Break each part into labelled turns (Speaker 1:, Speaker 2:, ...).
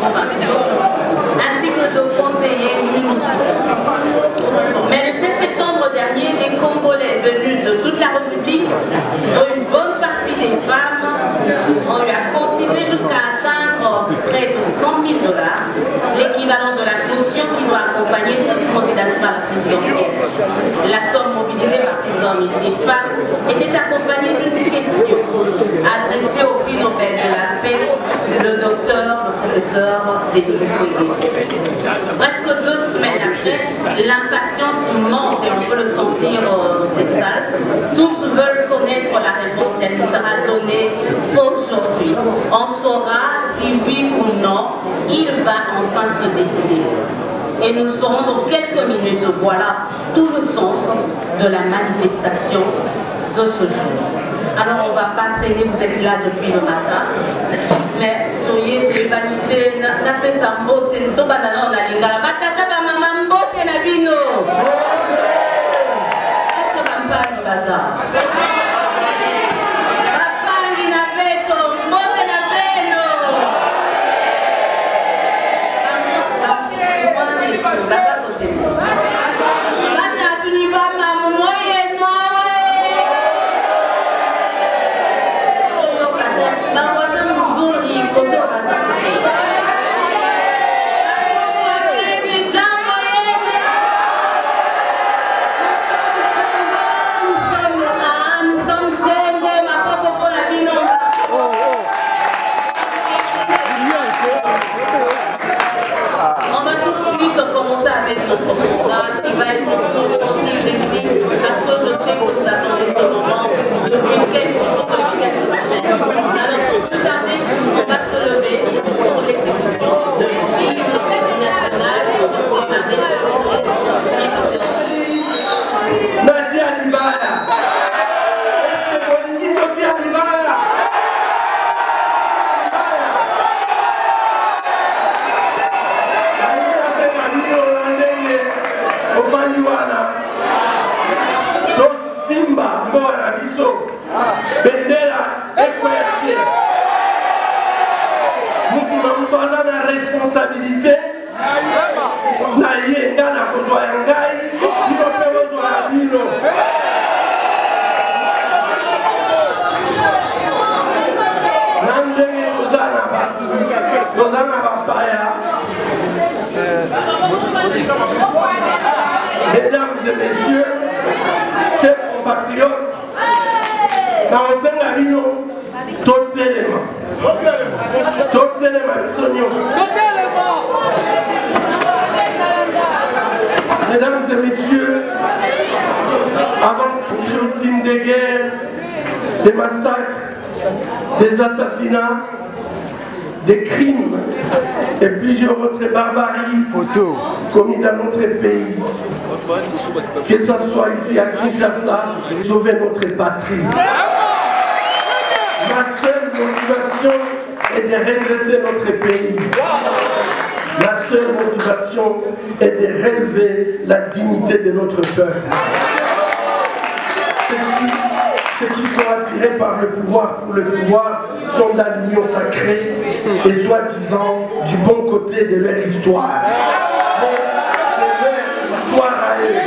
Speaker 1: convention, ainsi que de conseillers municipaux. Mais le 16 septembre dernier, les Congolais venus de toute la République, dont une bonne partie des femmes, ont eu à continuer jusqu'à atteindre près de 100 000 $, l'équivalent de la caution qui doit accompagner toute candidature à la présidentielle. La somme mobilisée par ces hommes et ces femmes était accompagnée d'une question adressée au prix Nobel de la paix, le professeur Denis Mukwege. Presque 2 semaines après, l'impatience monte et on peut le sentir dans cette salle. Tous veulent connaître la réponse et elle nous sera donnée aujourd'hui. On saura si oui ou non, il va enfin se décider. Et nous le saurons dans quelques minutes. Voilà tout le sens de la manifestation de ce jour. Alors on ne va pas traîner, vous êtes là depuis le matin. Mais soyez des vanités, n'a fait sa mbote, n'to banana on a lingala. Batata ba maman mbote na bino. Est-ce que campagne bata? Bapangi na beto, mbote na beno. Bata tuniba mamoye noawe. On va tout de suite commencer avec notre message qui va être aussi précis parce que je sais que vous attendez ce moment depuis quelques jours, depuis quelques semaines. Alors sans plus tarder, on va se lever pour l'exécution de l'usine de l'Union nationale pour la
Speaker 2: Nadia Libala. Est-ce que vous dites Nadia Libala? Simba Mbora Biso Bendera Ekwete Mutu aza na responsabilité na ye nga na kozwa ya ngai bino mpe bozwa ya bino. Na ndenge toza na bapaya. Mesdames et messieurs, chers compatriotes, dans le sein de la Bino, totelema biso nyonso. Mesdames et messieurs, avant une routine de guerre, des massacres, des assassinats, des crimes et plusieurs autres barbaries commis dans notre pays, que ce soit ici à Kinshasa, sauver notre patrie. Ma seule motivation est de redresser notre pays. La seule motivation est de relever la dignité de notre peuple. Ceux qui sont attirés par le pouvoir pour le pouvoir sont dans l'union sacrée et soi-disant du bon côté de leur histoire. Mais c'est leur histoire à eux.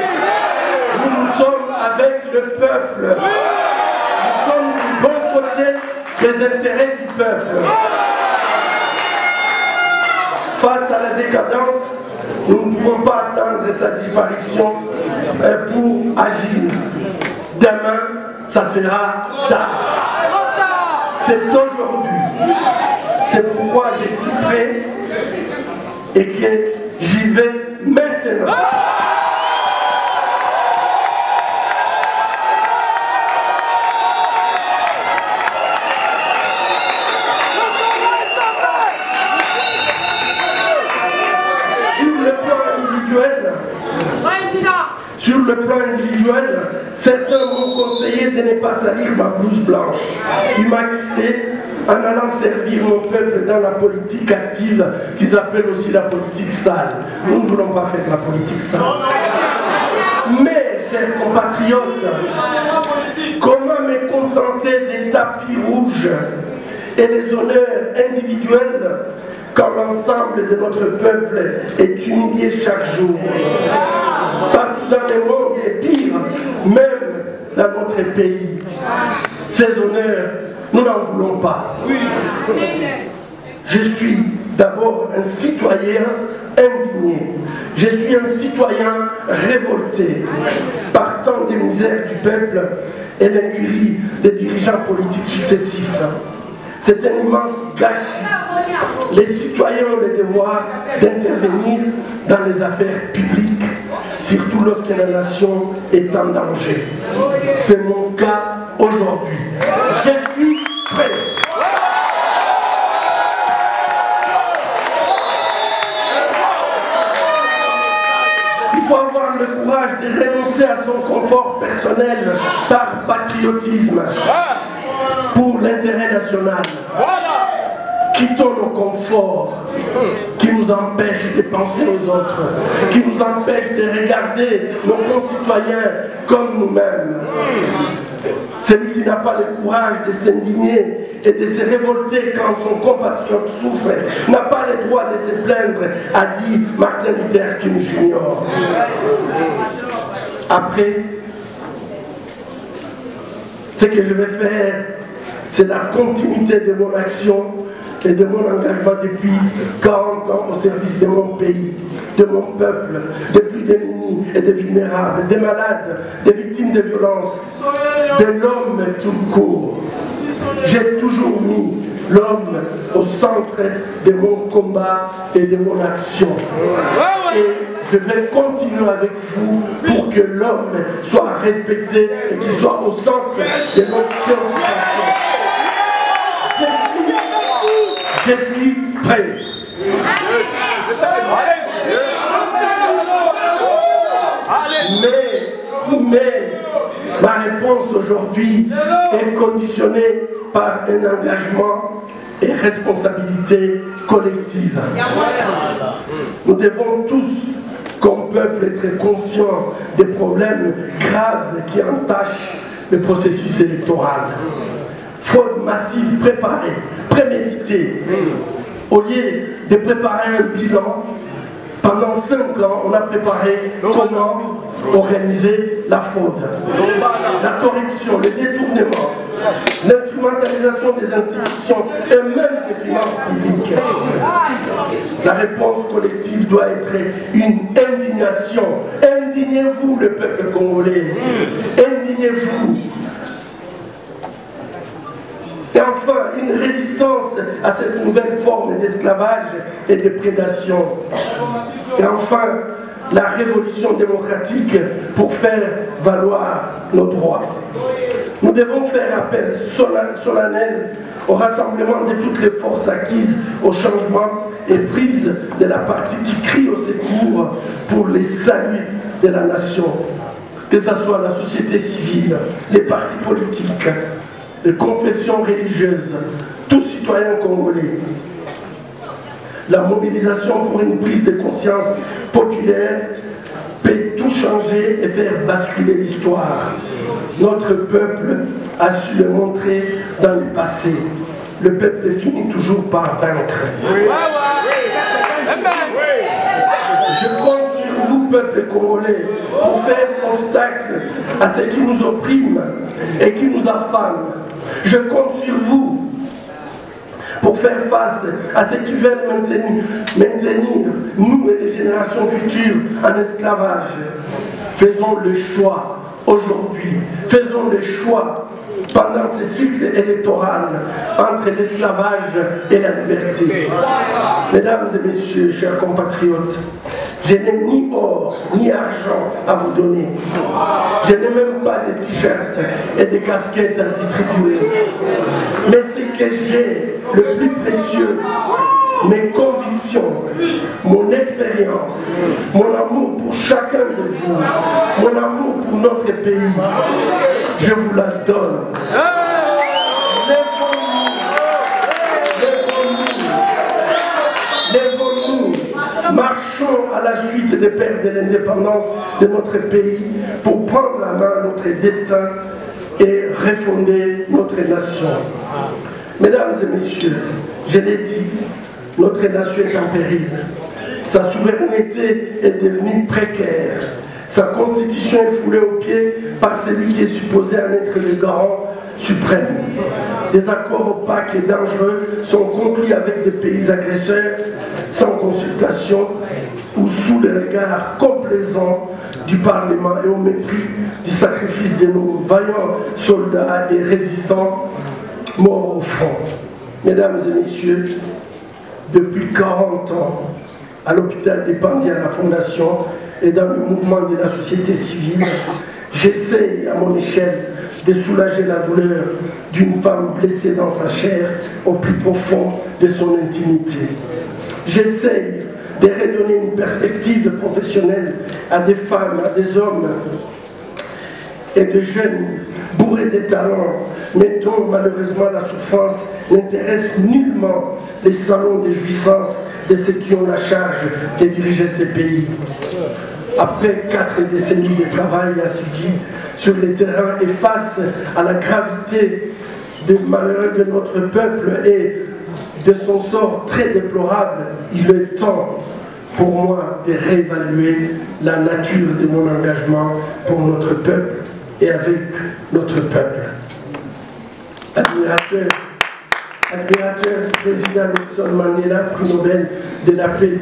Speaker 2: Nous sommes avec le peuple. Nous sommes du bon côté des intérêts du peuple. Face à la décadence, nous ne pouvons pas attendre sa disparition pour agir. Demain, ça sera tard. C'est aujourd'hui. C'est pourquoi je suis prêt et que j'y vais maintenant. Sur le plan individuel, certains m'ont conseillé de ne pas salir ma blouse blanche, immaculée, en allant servir mon peuple dans la politique active, qu'ils appellent aussi la politique sale. Nous ne voulons pas faire de la politique sale. Mais, chers compatriotes, comment me contenter des tapis rouges et les honneurs individuels quand l'ensemble de notre peuple est humilié chaque jour. Partout dans le monde et pire, même dans notre pays. Ces honneurs, nous n'en voulons pas. Je suis d'abord un citoyen indigné. Je suis un citoyen révolté par tant de misères du peuple et l'incurie des dirigeants politiques successifs. C'est un immense gâchis. Les citoyens ont le devoir d'intervenir dans les affaires publiques, surtout lorsque la nation est en danger. C'est mon cas aujourd'hui. Je suis prêt. Il faut avoir le courage de renoncer à son confort personnel par patriotisme pour l'intérêt national. Quittons nos conforts qui nous empêchent de penser aux autres, qui nous empêchent de regarder nos concitoyens comme nous-mêmes. Celui qui n'a pas le courage de s'indigner et de se révolter quand son compatriote souffre n'a pas le droit de se plaindre, a dit Martin Luther King Jr. Après, ce que je vais faire, c'est la continuité de mon action et de mon engagement depuis 40 ans au service de mon pays, de mon peuple, des plus démunis et des vulnérables, des malades, des victimes de violences, de l'homme tout court. J'ai toujours mis l'homme au centre de mon combat et de mon action. Et je vais continuer avec vous pour que l'homme soit respecté et qu'il soit au centre de nos préoccupations. Je suis prêt. Mais ma réponse aujourd'hui est conditionnée par un engagement et responsabilité collective. Nous devons tous, comme peuple, être conscients des problèmes graves qui entachent le processus électoral. Fraude massive préparée, préméditée. Au lieu de préparer un bilan, pendant 5 ans, on a préparé comment organiser la fraude, la corruption, le détournement, l'instrumentalisation des institutions et même des finances publiques. La réponse collective doit être une indignation. Indignez-vous, le peuple congolais. Indignez-vous. Et enfin, une résistance à cette nouvelle forme d'esclavage et de prédation. Et enfin, la révolution démocratique pour faire valoir nos droits. Nous devons faire appel solennel au rassemblement de toutes les forces acquises au changement et prises de la partie qui crie au secours pour les saluts de la nation. Que ce soit la société civile, les partis politiques, les confessions religieuses, tous citoyens congolais. La mobilisation pour une prise de conscience populaire peut tout changer et faire basculer l'histoire. Notre peuple a su le montrer dans le passé. Le peuple finit toujours par vaincre. Je compte sur vous, peuple congolais, pour faire obstacle à ce qui nous opprime et qui nous affame. Je compte sur vous pour faire face à ceux qui veulent maintenir nous et les générations futures en esclavage. Faisons le choix aujourd'hui. Faisons le choix pendant ce cycle électoral entre l'esclavage et la liberté. Mesdames et messieurs, chers compatriotes, je n'ai ni or ni argent à vous donner. Je n'ai même pas de t-shirts et de casquettes à distribuer. Mais ce que j'ai, le plus précieux, mes convictions, mon expérience, mon amour pour chacun de vous, mon amour pour notre pays, je vous la donne. Lèvons-nous, marchons à la suite des pères de l'indépendance de notre pays pour prendre la main à notre destin et refonder notre nation. Mesdames et messieurs, je l'ai dit, notre nation est en péril. Sa souveraineté est devenue précaire. Sa constitution est foulée aux pieds par celui qui est supposé en être le garant suprême. Des accords opaques et dangereux sont conclus avec des pays agresseurs sans consultation ou sous le regard complaisant du Parlement et au mépris du sacrifice de nos vaillants soldats et résistants morts au front. Mesdames et messieurs, depuis 40 ans, à l'hôpital des Panzi à la Fondation et dans le mouvement de la société civile, j'essaie à mon échelle de soulager la douleur d'une femme blessée dans sa chair au plus profond de son intimité. J'essaie de redonner une perspective professionnelle à des femmes, à des hommes et de jeunes bourrés de talents, mais dont malheureusement la souffrance n'intéresse nullement les salons de jouissance de ceux qui ont la charge de diriger ces pays. Après 4 décennies de travail assidu sur le terrain et face à la gravité des malheurs de notre peuple et de son sort très déplorable, il est temps pour moi de réévaluer la nature de mon engagement pour notre peuple et avec notre peuple. Admirateur du président Nelson Mandela, prix Nobel de la paix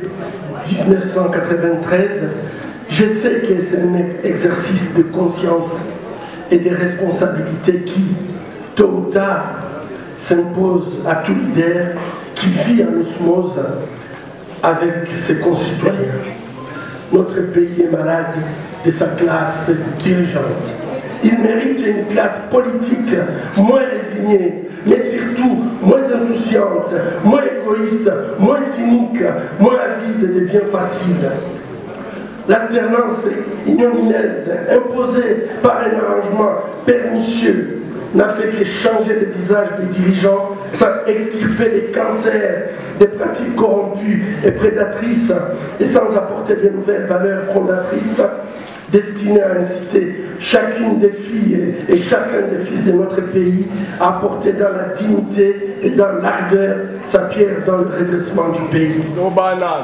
Speaker 2: 1993, je sais que c'est un exercice de conscience et de responsabilité qui, tôt ou tard, s'impose à tout leader qui vit en osmose avec ses concitoyens. Notre pays est malade de sa classe dirigeante. Il mérite une classe politique moins résignée, mais surtout moins insouciante, moins égoïste, moins cynique, moins avide des biens faciles. L'alternance ignominieuse imposée par un arrangement pernicieux n'a fait que changer le visage des dirigeants sans extirper les cancers des pratiques corrompues et prédatrices et sans apporter de nouvelles valeurs fondatrices destinées à inciter chacune des filles et chacun des fils de notre pays à apporter dans la dignité et dans l'ardeur sa pierre dans le redressement du pays.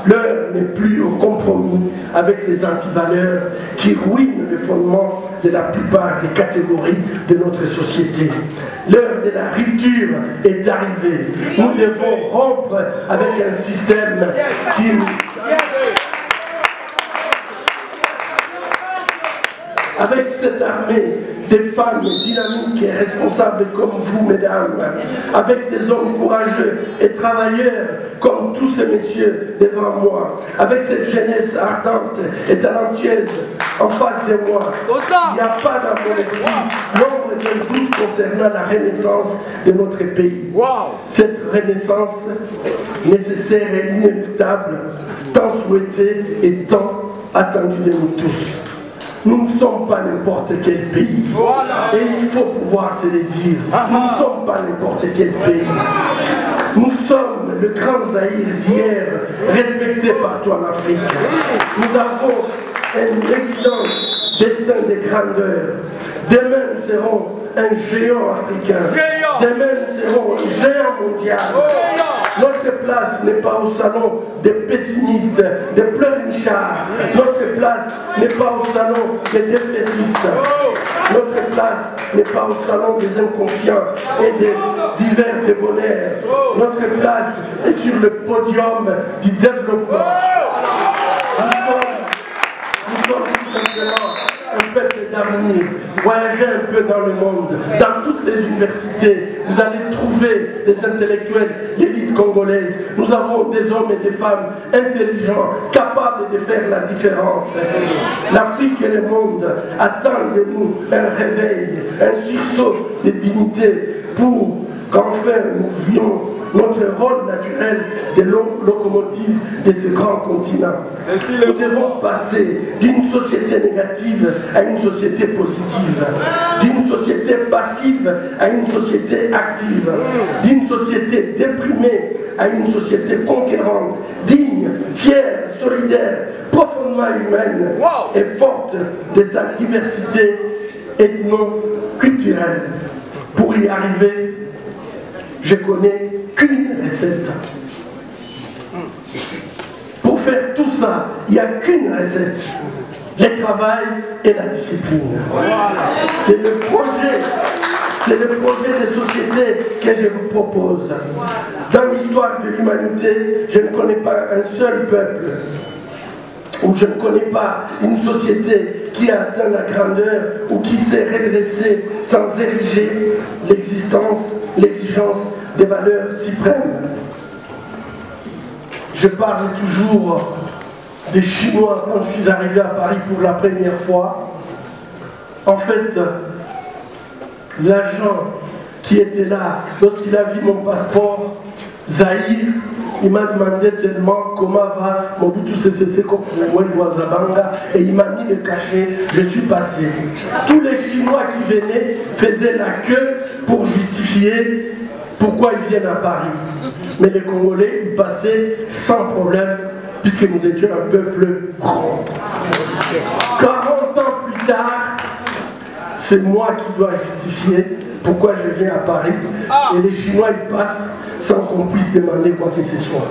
Speaker 2: L'heure n'est plus au compromis avec les antivaleurs qui ruinent le fondement de la plupart des catégories de notre société. L'heure de la rupture est arrivée. Nous devons rompre avec un système qui... Avec cette armée des femmes dynamiques et responsables comme vous, mesdames, avec des hommes courageux et travailleurs comme tous ces messieurs devant moi, avec cette jeunesse ardente et talentueuse en face de moi, il n'y a pas dans mon esprit l'ombre d'un doute concernant la renaissance de notre pays. Cette renaissance nécessaire et inéluctable, tant souhaitée et tant attendue de nous tous. Nous ne sommes pas n'importe quel pays. Et il faut pouvoir se le dire. Nous ne sommes pas n'importe quel pays. Nous sommes le grand Zaïre d'hier, respecté partout en Afrique. Nous avons un évident destin de grandeur. Demain, nous serons un géant africain. Demain, nous serons un géant mondial. Notre place n'est pas au salon des pessimistes, des pleurnichards. Notre place n'est pas au salon des défaitistes. Notre place n'est pas au salon des inconscients et des divers débonnaires. Notre place est sur le podium du développement. Nous sommes tout simplement un peuple d'avenir. Voyagez un peu dans le monde, dans toutes les universités, vous allez trouver des intellectuels, l'élite congolaise. Nous avons des hommes et des femmes intelligents, capables de faire la différence. L'Afrique et le monde attendent de nous un réveil, un sursaut de dignité pour qu'enfin nous vivions notre rôle naturel de locomotive de ce grand continent. Nous devons passer d'une société négative à une société positive, d'une société passive à une société active, d'une société déprimée à une société conquérante, digne, fière, solidaire, profondément humaine et forte des diversités ethno-culturelles. Pour y arriver, je connais qu'une recette. Pour faire tout ça, il n'y a qu'une recette. Le travail et la discipline. C'est le projet de société que je vous propose. Dans l'histoire de l'humanité, je ne connais pas un seul peuple, ou je ne connais pas une société qui a atteint la grandeur ou qui s'est redressée sans ériger l'exigence des valeurs suprêmes. Je parle toujours des Chinois quand je suis arrivé à Paris pour la première fois. En fait, l'agent qui était là, lorsqu'il a vu mon passeport, Zahir, il m'a demandé seulement comment va Mobutu Sese Seko Zabanga et il m'a mis le cachet, je suis passé. Tous les Chinois qui venaient faisaient la queue pour justifier pourquoi ils viennent à Paris. Mais les Congolais, ils passaient sans problème puisque nous étions un peuple grand. 40 ans plus tard, c'est moi qui dois justifier pourquoi je viens à Paris. Et les Chinois, ils passent sans qu'on puisse demander quoi que ce soit.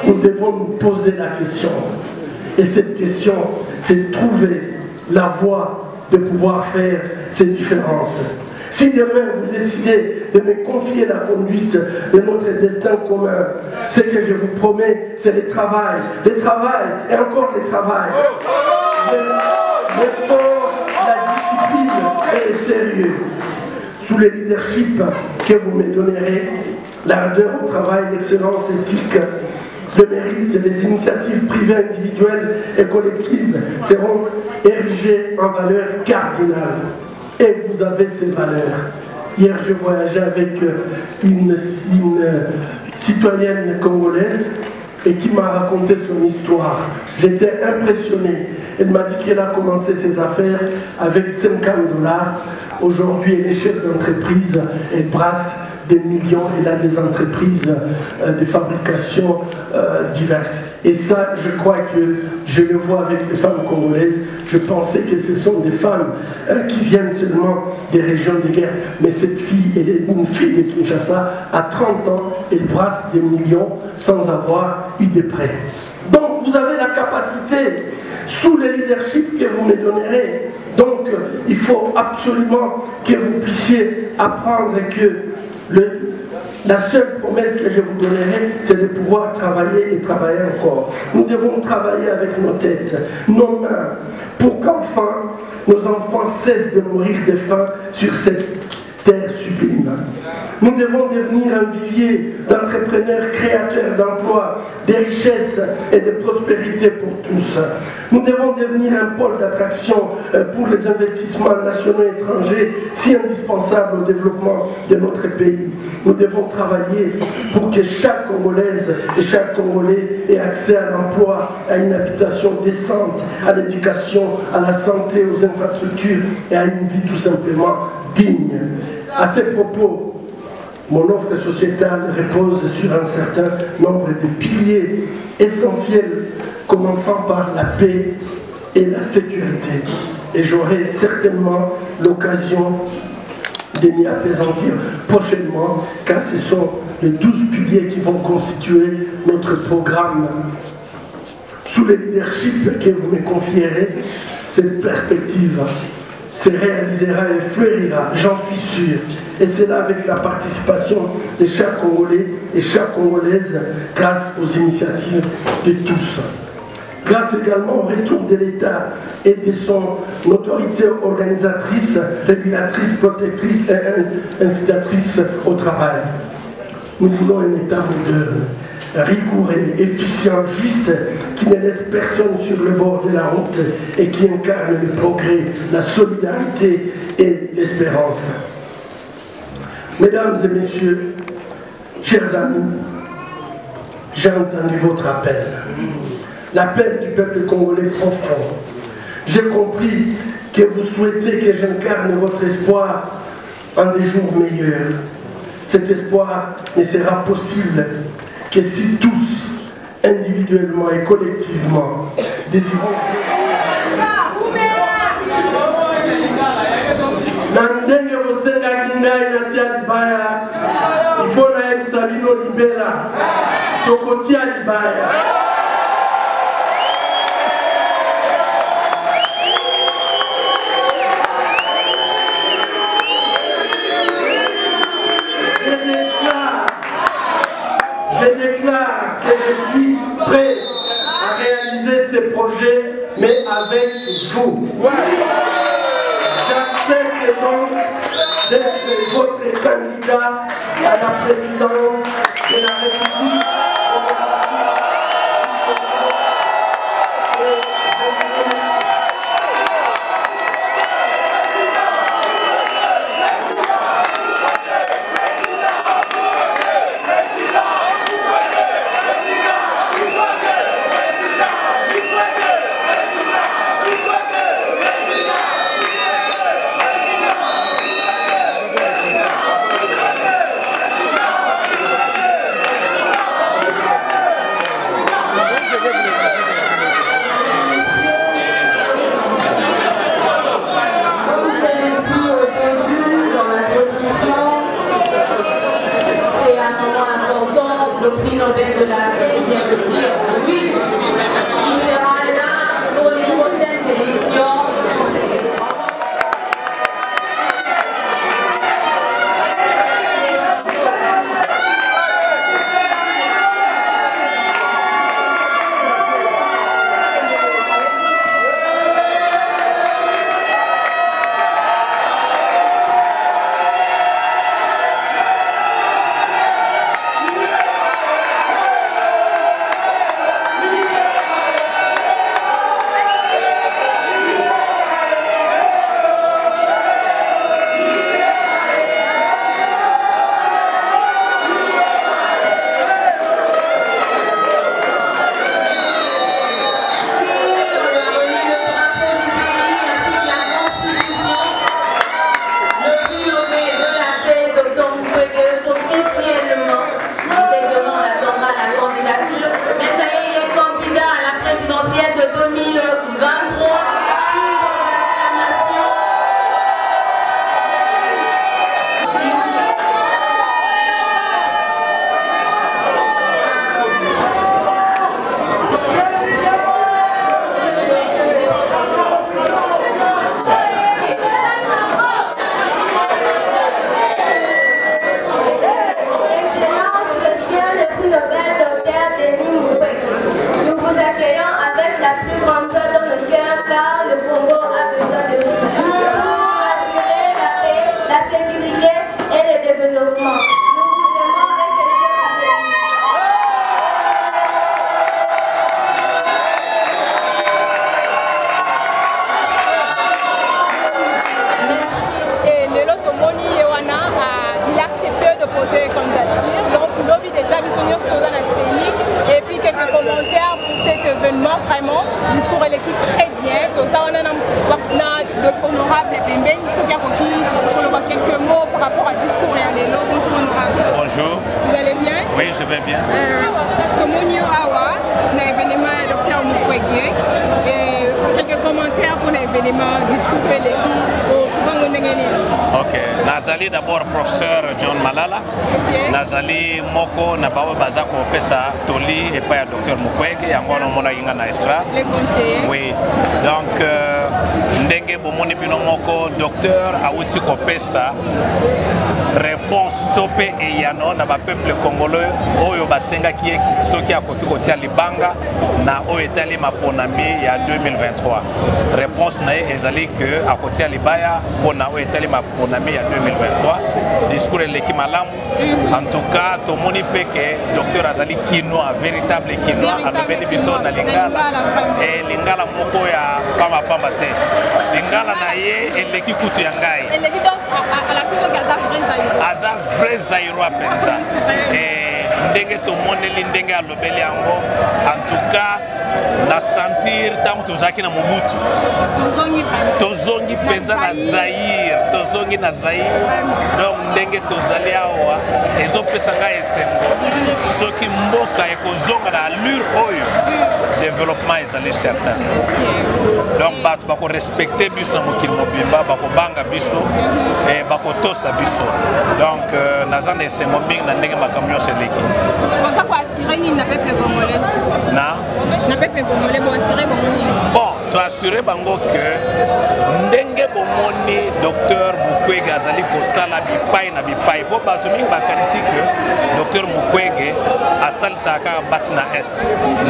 Speaker 2: Nous devons nous poser la question. Et cette question, c'est de trouver la voie de pouvoir faire ces différences. Si demain vous décidez de me confier la conduite de notre destin commun, ce que je vous promets, c'est le travail et encore le travail. L'effort, la discipline et le sérieux. Sous le leadership que vous me donnerez, l'ardeur au travail, l'excellence éthique, le mérite, les initiatives privées, individuelles et collectives seront érigées en valeurs cardinales. Et vous avez ces valeurs. Hier, je voyageais avec une citoyenne congolaise et qui m'a raconté son histoire. J'étais impressionné. Elle m'a dit qu'elle a commencé ses affaires avec 50 $. Aujourd'hui, elle est chef d'entreprise, elle brasse des millions, elle a des entreprises de fabrication diverses. Et ça, je crois que je le vois avec les femmes congolaises. Je pensais que ce sont des femmes qui viennent seulement des régions de guerre. Mais cette fille, elle est une fille de Kinshasa, à 30 ans, elle brasse des millions sans avoir eu de prêts. Donc vous avez la capacité, sous le leadership que vous me donnerez. Donc il faut absolument que vous puissiez apprendre que la seule promesse que je vous donnerai, c'est de pouvoir travailler et travailler encore. Nous devons travailler avec nos têtes, nos mains, pour qu'enfin nos enfants cessent de mourir de faim sur cette terre sublime. Nous devons devenir un vivier d'entrepreneurs créateurs d'emplois, de richesses et de prospérité pour tous. Nous devons devenir un pôle d'attraction pour les investissements nationaux et étrangers si indispensables au développement de notre pays. Nous devons travailler pour que chaque Congolaise et chaque Congolais ait accès à l'emploi, à une habitation décente, à l'éducation, à la santé, aux infrastructures et à une vie tout simplement digne. À ces propos, mon offre sociétale repose sur un certain nombre de piliers essentiels, commençant par la paix et la sécurité. Et j'aurai certainement l'occasion de m'y apaisantir prochainement, car ce sont les 12 piliers qui vont constituer notre programme. Sous le leadership que vous me confierez, cette perspective se réalisera et fleurira, j'en suis sûr. Et c'est là avec la participation de chaque Congolais et chaque Congolaise grâce aux initiatives de tous. Grâce également au retour de l'État et de son autorité organisatrice, régulatrice, protectrice et incitatrice au travail. Nous voulons un État moderne, rigoureux, efficient, juste, qui ne laisse personne sur le bord de la route et qui incarne le progrès, la solidarité et l'espérance. Mesdames et messieurs, chers amis, j'ai entendu votre appel. L'appel du peuple congolais profond. J'ai compris que vous souhaitez que j'incarne votre espoir en des jours meilleurs. Cet espoir ne sera possible que si tous, individuellement et collectivement, désirons na ndenge bosengaki ngai natia libaya Nazalino Libera, Tokotia Libaya. Je déclare que je suis prêt à réaliser ces projets, mais avec vous. J'accepte donc d'être votre candidat à la présidence de la République.
Speaker 1: Le prix Nobel de la paix, oui, il sera là pour les prochaines élections.
Speaker 3: Vraiment, discours est très bien. Tout ça, on a l'honorable Pemben, ce qui a pour quelques mots par rapport à discours et à l'élo. Bonjour honorable.
Speaker 4: Bonjour.
Speaker 3: Vous allez bien?
Speaker 4: Oui, je vais bien.
Speaker 3: Tomonio Awa, l'événement Dr Mukwege, quelques commentaires pour l'événement discours et l'équipe.
Speaker 4: Ok, Nazali d'abord professeur John Malala.
Speaker 3: Okay.
Speaker 4: Nazali moko na bawe bazako pesa toli et pas docteur Mukwege yango mona inga na extra.
Speaker 3: Les conseillers.
Speaker 4: Oui. Donc ndenge bomoni bino moko docteur awuti ko pesa réponse topé et yano na ba peuple congolais oyo basenga ki soki akoki kotia libanga na oyo etali maponami ya 2023. Réponse na ezali que akotia libaya pona oyo etali maponami ya 2023. Discours eleki malamu. En tout cas, tout le monde peut que docteur Azali Kinoa, véritable Kinoa, a le biso na lingala et lingala moko ya pamba pamba te. Lingala na ye et l'équipe kutu yangai.
Speaker 3: Et l'équipe donc à la fin de Gaza vrai Zaïro.
Speaker 4: Aza vrai Zaïro penza. Et ndenge to moneli ndenge a lobeli yango. En tout cas, na sentir tant tozaki na Mobutu. Tozongi penza na Zaïre, tozongi na Zaïre. Donc ndenge tozali awa ezopesa nga esengo soki mboka ekozonga na allure oyo de développement est certain. Donc bato bako respecter biso na mokili mobimba bako banga biso et bako tosa biso. Donc naza na esengo mingi na ndenge makamyo seleki.
Speaker 3: Bonza ko assurer ni na peuple congolais. Na peuple congolais bo assurer
Speaker 4: bon, tu assurer bango que ndenge bomoni docteur Mukwege azali kosala bipai na bipai po bato mingi bakanisi que docteur Mukwege asalisaka basi na est.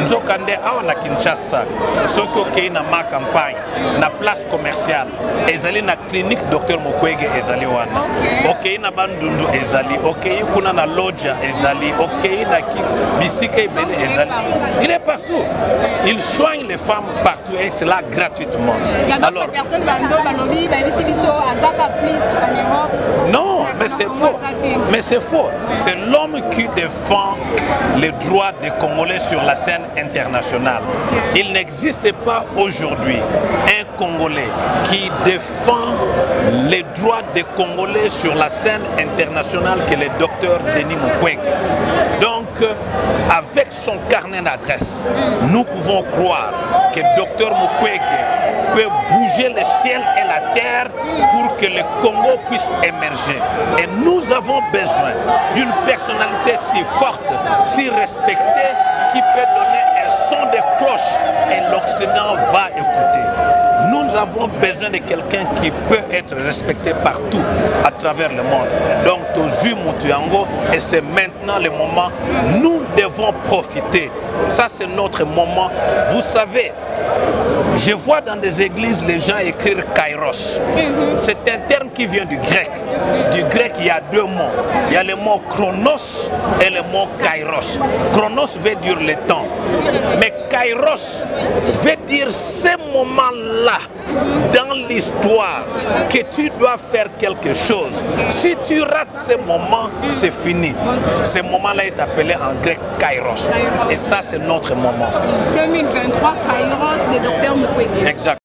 Speaker 4: Nzoka nde awa na Kinshasa soki okei na ma campagne na place commerciale ezali na clinique docteur Mukwege ezali wana. Okei na bandundu ezali, okei kuna na loja ezali, okei na bisika ibele ezali. Il est partout. Il soigne les femmes partout et c'est là gratuitement.
Speaker 3: Il y a d'autres personnes balobi babisi biso azaka plus en Europe.
Speaker 4: Non, mais c'est faux. Mais c'est faux. C'est l'homme qui défend les droits des Congolais sur la scène internationale. Il n'existe pas aujourd'hui un Congolais qui défend les droits des Congolais sur la scène internationale que le docteur Denis Mukwege. Donc, avec son carnet d'adresse, nous pouvons croire que le docteur Mukwege peut bouger le ciel et la terre pour que le Congo puisse émerger. Et nous avons besoin d'une personnalité si forte, si respectée, qui peut donner un son de cloche et l'Occident va écouter. Nous avons besoin de quelqu'un qui peut être respecté partout à travers le monde. Donc, Tozu Mutuango, et c'est maintenant le moment, nous devons profiter. Ça, c'est notre moment. Vous savez, je vois dans des églises les gens écrire kairos. C'est un terme qui vient du grec. Du grec, il y a deux mots. Il y a le mot chronos et le mot kairos. Chronos veut dire le temps. Mais kairos veut dire ces moments-là dans l'histoire que tu dois faire quelque chose. Si tu rates ces moments, c'est fini. Ce moment-là est appelé en grec kairos. Et ça, c'est notre moment.
Speaker 3: 2023, kairos de Dr Mukwege.
Speaker 4: Exact.